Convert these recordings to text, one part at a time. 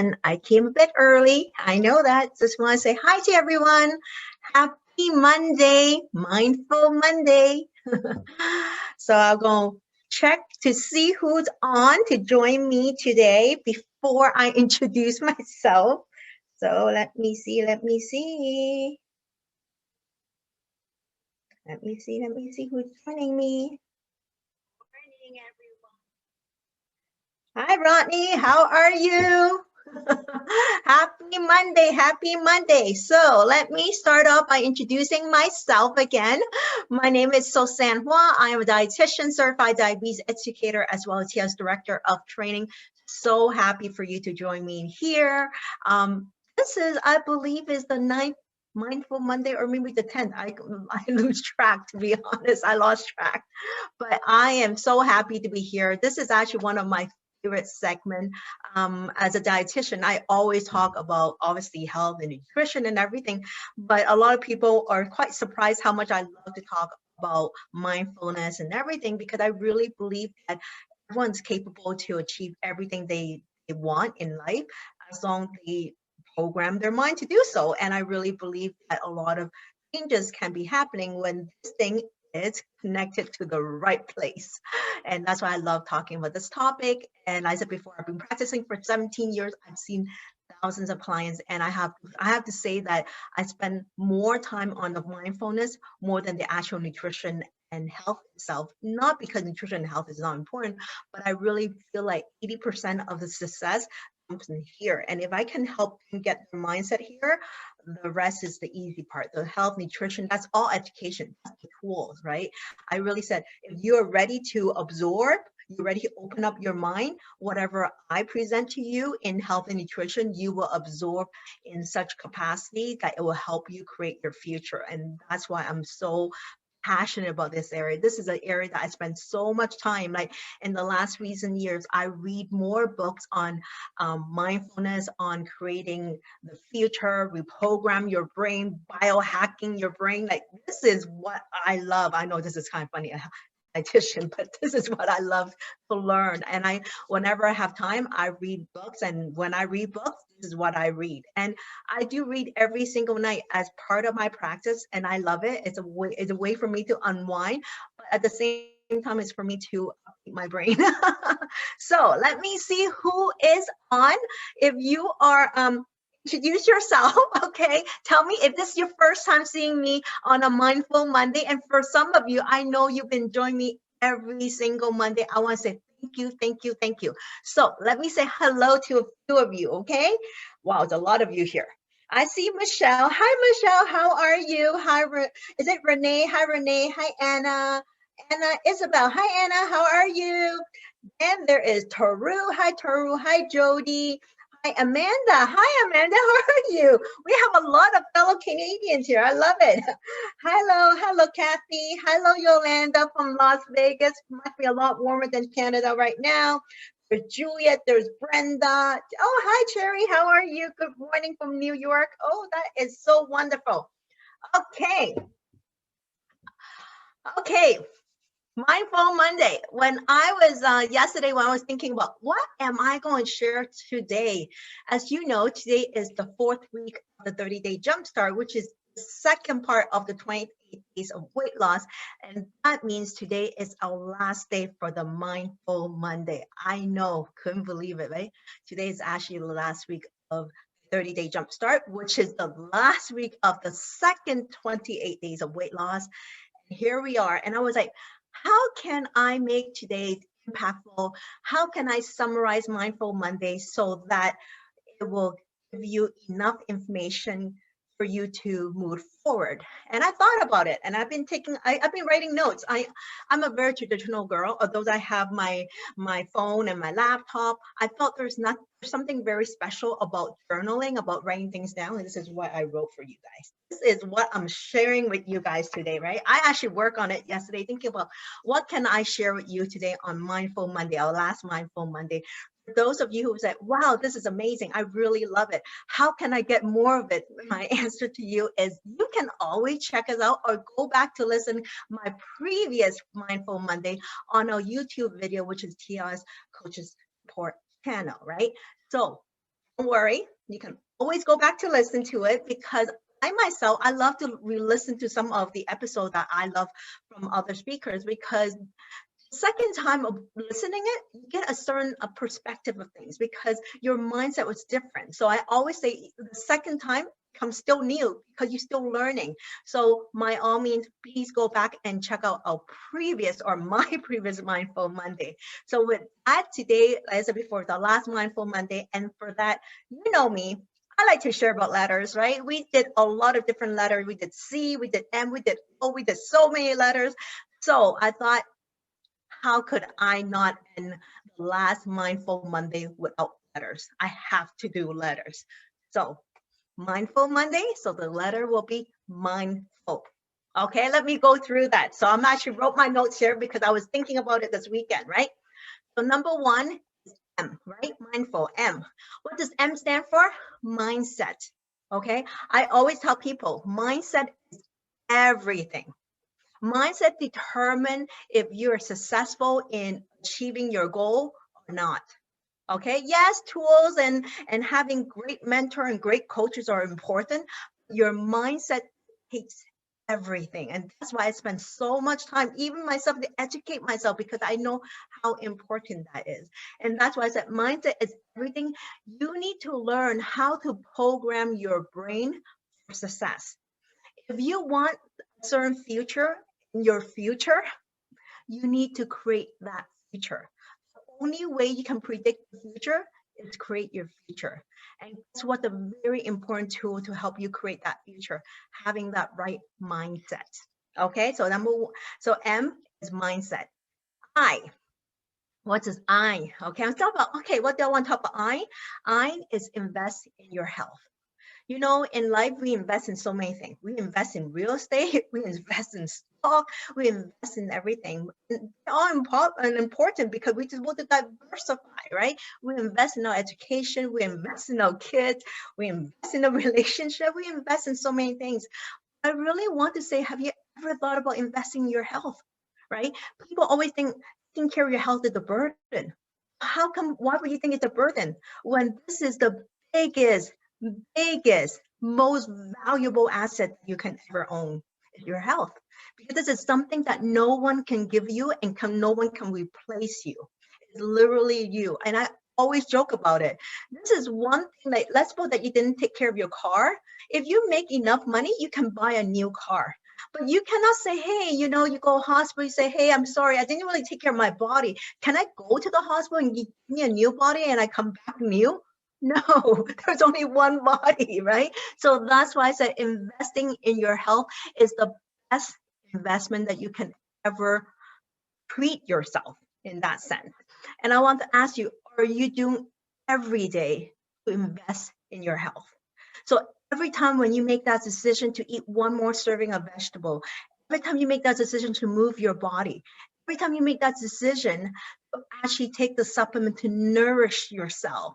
again. I came a bit early. I know that. Just want to say hi to everyone. Happy Monday, Mindful Monday. So I'll go check to see who's on to join me today before I introduce myself. So let me see. Let me see who's joining me. Morning, everyone. Hi, Rodney. How are you? Happy Monday, happy Monday. So let me start off by introducing myself again. My name is Sosan Hau. I am a dietitian, certified diabetes educator, as well as TS director of training. So happy for you to join me here. This is, I believe, is the ninth Mindful Monday, or maybe the 10th. I lose track, to be honest. I lost track. But I am so happy to be here. This is actually one of my favorite segment. As a dietitian, I always talk about obviously health and nutrition and everything, but a lot of people are quite surprised how much I love to talk about mindfulness and everything, because I really believe that everyone's capable to achieve everything they want in life as long as they program their mind to do so. And I really believe that a lot of changes can be happening when this thing is connected to the right place. And that's why I love talking about this topic. And I said before, I've been practicing for 17 years. I've seen thousands of clients, and I have to say that I spend more time on the mindfulness more than the actual nutrition and health itself. Not because nutrition and health is not important, but I really feel like 80% of the success comes in here. And if I can help them get their mindset here, the rest is the easy part. The health, nutrition, that's all education, that's the tools, right? I really said, if you're ready to absorb, you're ready to open up your mind, whatever I present to you in health and nutrition, you will absorb in such capacity that it will help you create your future. And that's why I'm so passionate about this area. This is an area that I spend so much time, like in the last recent years, I read more books on mindfulness, on creating the future, reprogram your brain, biohacking your brain. Like, this is what I love. I know this is kind of funny, dietitian, but this is what I love to learn. And whenever I have time, I read books. And when I read books, this is what I read. And I do read every single night as part of my practice, and I love it. It's a way for me to unwind, but at the same time, it's for me to update my brain. So let me see who is on. If you are introduce yourself, okay? Tell me if this is your first time seeing me on a Mindful Monday. And for some of you, I know you've been joining me every single Monday. I want to say thank you, thank you, thank you. So let me say hello to a few of you, okay? Wow, there's a lot of you here. I see Michelle. Hi, Michelle. How are you? Hi, is it Renee? Hi, Renee. Hi, Anna. Anna, Isabel. Hi, Anna. How are you? And there is Taru. Hi, Taru. Hi, Jody. Hi, Amanda. Hi, Amanda. How are you? We have a lot of fellow Canadians here. I love it. Hello, Kathy. Hello, Yolanda from Las Vegas. Must be a lot warmer than Canada right now. There's Juliet. There's Brenda. Oh, hi, Cherry. How are you? Good morning from New York. Oh, that is so wonderful. Okay. Mindful Monday. When I was yesterday, when I was thinking about what am I going to share today, as you know, today is the 4th week of the 30-day jumpstart, which is the second part of the 28 days of weight loss, and that means today is our last day for the Mindful Monday. I know, couldn't believe it, right? Today is actually the last week of 30-day jumpstart, which is the last week of the second 28 days of weight loss. Here we are, and I was like, how can I make today impactful? How can I summarize Mindful Monday so that it will give you enough information for you to move forward? And I thought about it, and I've been writing notes. I'm a very traditional girl, although I have my phone and my laptop. I felt there's something very special about journaling, about writing things down, and this is what I wrote for you guys. This is what I'm sharing with you guys today, right? I actually worked on it yesterday, thinking about what can I share with you today on Mindful Monday, our last Mindful Monday. For those of you who said, wow, this is amazing, I really love it, how can I get more of it? My answer to you is you can always check us out or go back to listen my previous Mindful Monday on our YouTube video, which is TR's Coaches Support channel, right? So don't worry. You can always go back to listen to it because I myself, I love to re-listen to some of the episodes that I love from other speakers because second time of listening it, you get a certain perspective of things because your mindset was different. So I always say the second time comes still new because you're still learning. So by all means, please go back and check out our previous or my previous Mindful Monday. So with that, today, as I said before, the last Mindful Monday. And for that, you know me, I like to share about letters, right? We did a lot of different letters. We did C, we did M, we did O, we did so many letters. So I thought, how could I not end the last Mindful Monday without letters? I have to do letters. So Mindful Monday, so the letter will be mindful. Okay, let me go through that. So I'm actually wrote my notes here because I was thinking about it this weekend, right? So number one is M, right? Mindful, M. What does M stand for? Mindset. Okay, I always tell people mindset is everything. Mindset determine if you're successful in achieving your goal or not. Okay, yes, tools and having great mentor and great coaches are important. Your mindset takes everything. And that's why I spend so much time, even myself, to educate myself because I know how important that is. And that's why I said mindset is everything. You need to learn how to program your brain for success. If you want a certain future in your future, you need to create that future. The only way you can predict the future is create your future. And that's what the very important tool to help you create that future, having that right mindset. Okay, so so M is mindset. I, what is I? Okay, I'm talking about, okay, what do I want to talk about? I is invest in your health. You know, in life, we invest in so many things. We invest in real estate, we invest in stock, we invest in everything. They're all important because we just want to diversify, right? We invest in our education, we invest in our kids, we invest in a relationship, we invest in so many things. I really want to say, have you ever thought about investing in your health, right? People always think taking care of your health is a burden. How come, why would you think it's a burden when this is the biggest most valuable asset you can ever own is your health, because this is something that no one can give you and no one can replace you. It's literally you. And I always joke about it. This is one thing, like, let's suppose that you didn't take care of your car. If you make enough money, you can buy a new car. But you cannot say, hey, you know, you go to hospital, you say, hey, I'm sorry, I didn't really take care of my body. Can I go to the hospital and give me a new body and I come back new? No, there's only one body, right? So that's why I said investing in your health is the best investment that you can ever treat yourself in that sense. And I want to ask you, are you doing every day to invest in your health? So every time when you make that decision to eat one more serving of vegetable, every time you make that decision to move your body, every time you make that decision to actually take the supplement to nourish yourself,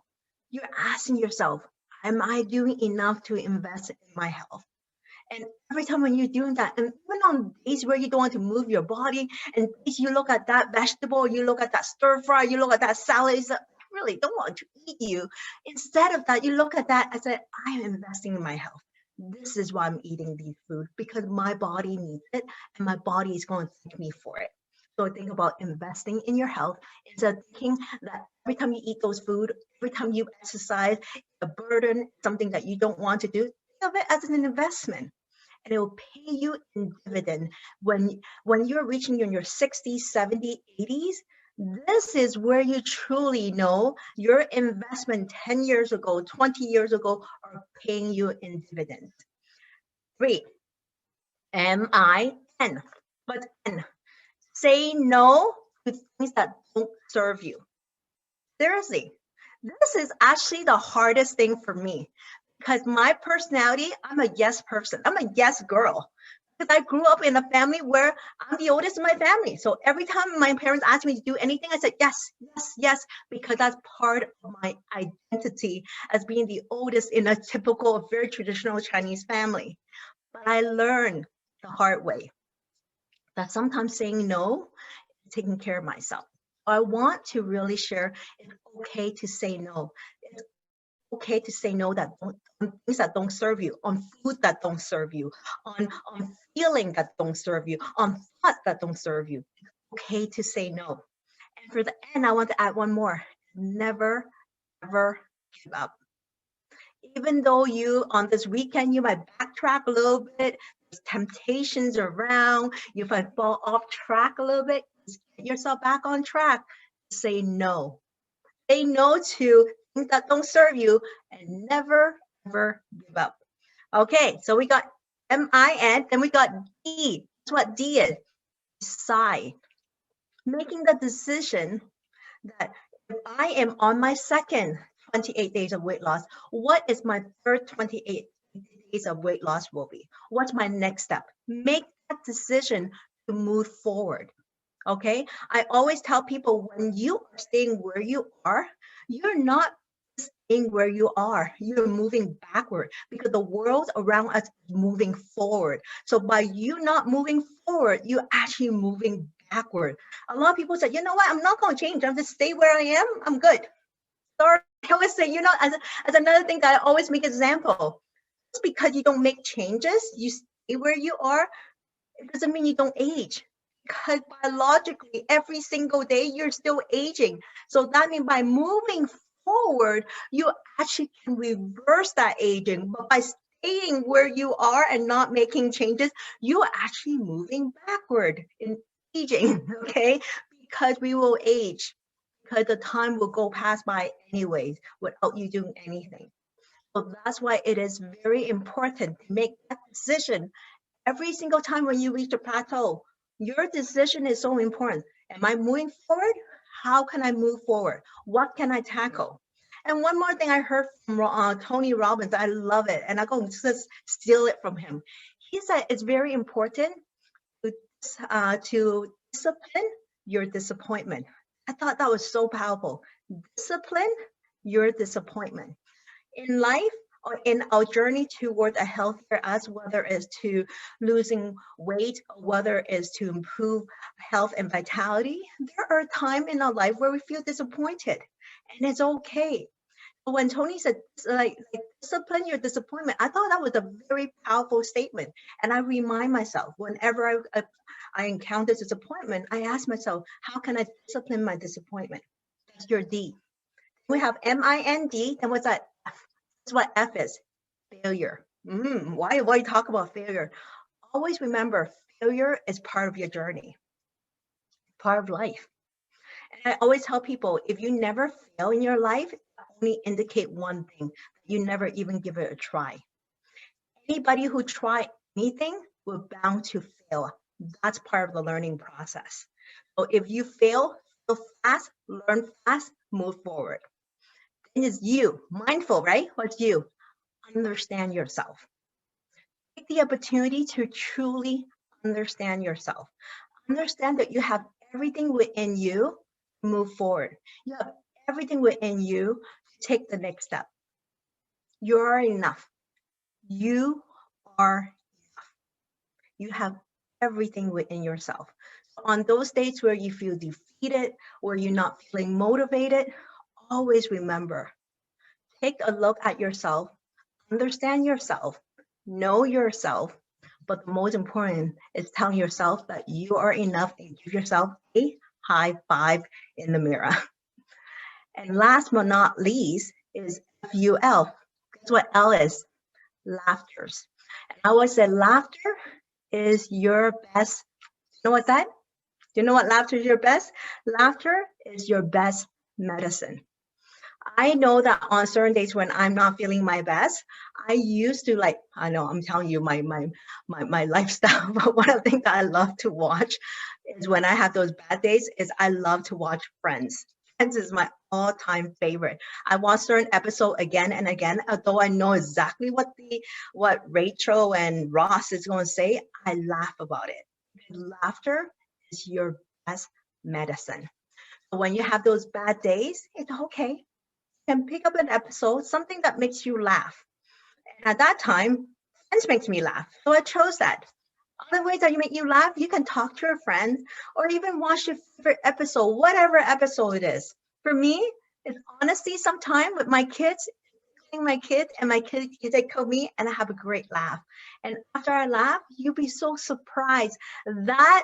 you're asking yourself, am I doing enough to invest in my health? And every time when you're doing that, and even on days where you don't want to move your body, and you look at that vegetable, you look at that stir fry, you look at that salad, I really don't want to eat you. Instead of that, you look at that and say, I am investing in my health. This is why I'm eating these foods, because my body needs it and my body is going to thank me for it. So think about investing in your health instead of thinking that every time you eat those food, every time you exercise, a burden, something that you don't want to do, think of it as an investment. And it will pay you in dividend when you're reaching in your 60s, 70s, 80s. This is where you truly know your investment 10 years ago, 20 years ago are paying you in dividends. 3, M-I-N. But N, say no to things that don't serve you. Seriously, this is actually the hardest thing for me because my personality, I'm a yes person. I'm a yes girl. Because I grew up in a family where I'm the oldest in my family. So every time my parents asked me to do anything, I said yes, yes, yes, because that's part of my identity as being the oldest in a typical, very traditional Chinese family. But I learned the hard way that sometimes saying no is taking care of myself. I want to really share it's okay to say no. It's okay to say no on things that don't serve you, on food that don't serve you, on feeling that don't serve you, on thoughts that don't serve you. Okay to say no. And for the end, I want to add one more. Never, ever give up. Even though you on this weekend, you might backtrack a little bit, there's temptations around, you might fall off track a little bit, just get yourself back on track. Say no. Say no to things that don't serve you and never, ever give up. Okay, so we got MIN, then we got D. That's what D is. Decide. Making the decision that if I am on my second 28 days of weight loss, what is my third 28 days of weight loss will be? What's my next step? Make that decision to move forward. Okay, I always tell people when you are staying where you are, you're not staying where you are, you're moving backward because the world around us is moving forward. So by you not moving forward, you're actually moving backward. A lot of people say, you know what, I'm not going to change, I'm just stay where I am, I'm good. Sorry, I always say, as another thing that I always make example, just because you don't make changes, you stay where you are, it doesn't mean you don't age. Because biologically, every single day, you're still aging. So that means by moving forward, you actually can reverse that aging. But by staying where you are and not making changes, you're actually moving backward in aging, okay? Because we will age, because the time will go past by anyways without you doing anything. So that's why it is very important to make that decision every single time when you reach a plateau. Your decision is so important. Am I moving forward? How can I move forward? What can I tackle? And one more thing I heard from Tony Robbins, I love it, and I'm going to just steal it from him. He said it's very important to discipline your disappointment. I thought that was so powerful. Discipline your disappointment. In life, or in our journey toward a healthier us, whether it's to losing weight, whether it's to improve health and vitality, there are times in our life where we feel disappointed, and it's okay. When Tony said, like discipline your disappointment, I thought that was a very powerful statement. And I remind myself, whenever I encounter disappointment, I ask myself, how can I discipline my disappointment? That's your D. We have MIND, and what's that? That's what F is, failure. Why talk about failure? Always remember, failure is part of your journey, part of life. And I always tell people, if you never fail in your life, only indicate one thing, you never even give it a try. Anybody who try anything will bound to fail. That's part of the learning process. So if you fail fast, learn fast, move forward. It is you, mindful, right? What's you? Understand yourself. Take the opportunity to truly understand yourself. Understand that you have everything within you to move forward. You have everything within you to take the next step. You are enough. You are enough. You have everything within yourself. On those days where you feel defeated, where you're not feeling motivated, always remember, take a look at yourself, understand yourself, know yourself, but the most important is telling yourself that you are enough and give yourself a high five in the mirror. And last but not least is FUL. Guess what L is? Laughters. And I always say laughter is your best. You know what that? Do you know what laughter is your best? Laughter is your best medicine. I know that on certain days when I'm not feeling my best, I used to I know I'm telling you my lifestyle, but one of the things that I love to watch is when I have those bad days is I love to watch Friends. Friends is my all-time favorite. I watch certain episode again and again, although I know exactly what Rachel and Ross is going to say, I laugh about it. Laughter is your best medicine. So when you have those bad days, it's okay. Can pick up an episode, something that makes you laugh. And at that time, Friends makes me laugh. So I chose that. Other ways that you make you laugh, you can talk to your friends or even watch your favorite episode, whatever episode it is. For me, it's honestly sometime with my kids, teasing my kids and my kids tickle me and I have a great laugh. And after I laugh, you'll be so surprised. That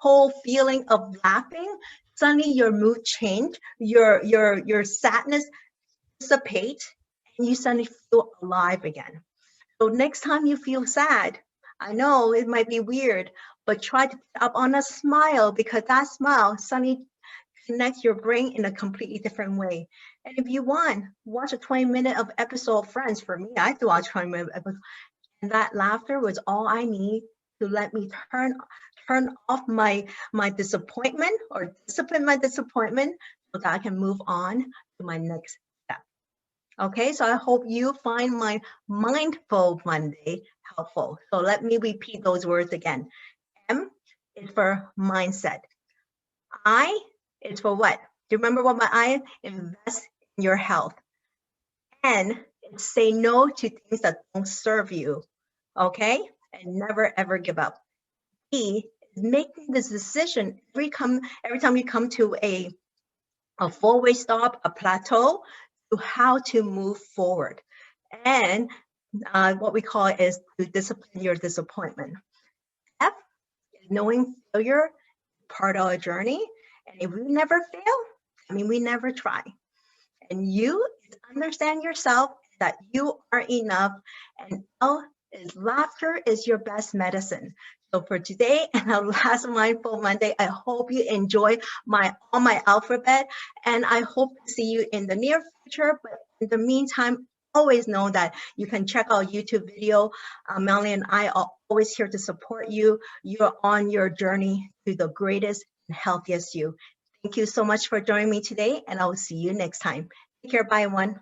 whole feeling of laughing, suddenly your mood change, your sadness dissipate, and you suddenly feel alive again. So next time you feel sad, I know it might be weird, but try to put up on a smile because that smile suddenly connects your brain in a completely different way. And if you want, watch a 20-minute of episode of Friends. For me, I have to watch 20-minute episode. And that laughter was all I need to let me turn off my disappointment or discipline my disappointment so that I can move on to my next step. Okay, so I hope you find my Mindful Monday helpful. So let me repeat those words again. M is for mindset. I is for what? Do you remember what my I? Invest in your health. N is say no to things that don't serve you. Okay? And never ever give up. E is making this decision every time you come to a four-way stop, a plateau, to how to move forward. And what we call it is to discipline your disappointment. F is knowing failure is part of our journey. And if we never fail, I mean, we never try. And U is understand yourself that you are enough. And L is laughter is your best medicine. So for today and our last Mindful Monday, I hope you enjoy all my alphabet, and I hope to see you in the near future. But in the meantime, always know that you can check out YouTube video. Melanie and I are always here to support you. You're on your journey to the greatest and healthiest you. Thank you so much for joining me today, and I will see you next time. Take care. Bye, everyone.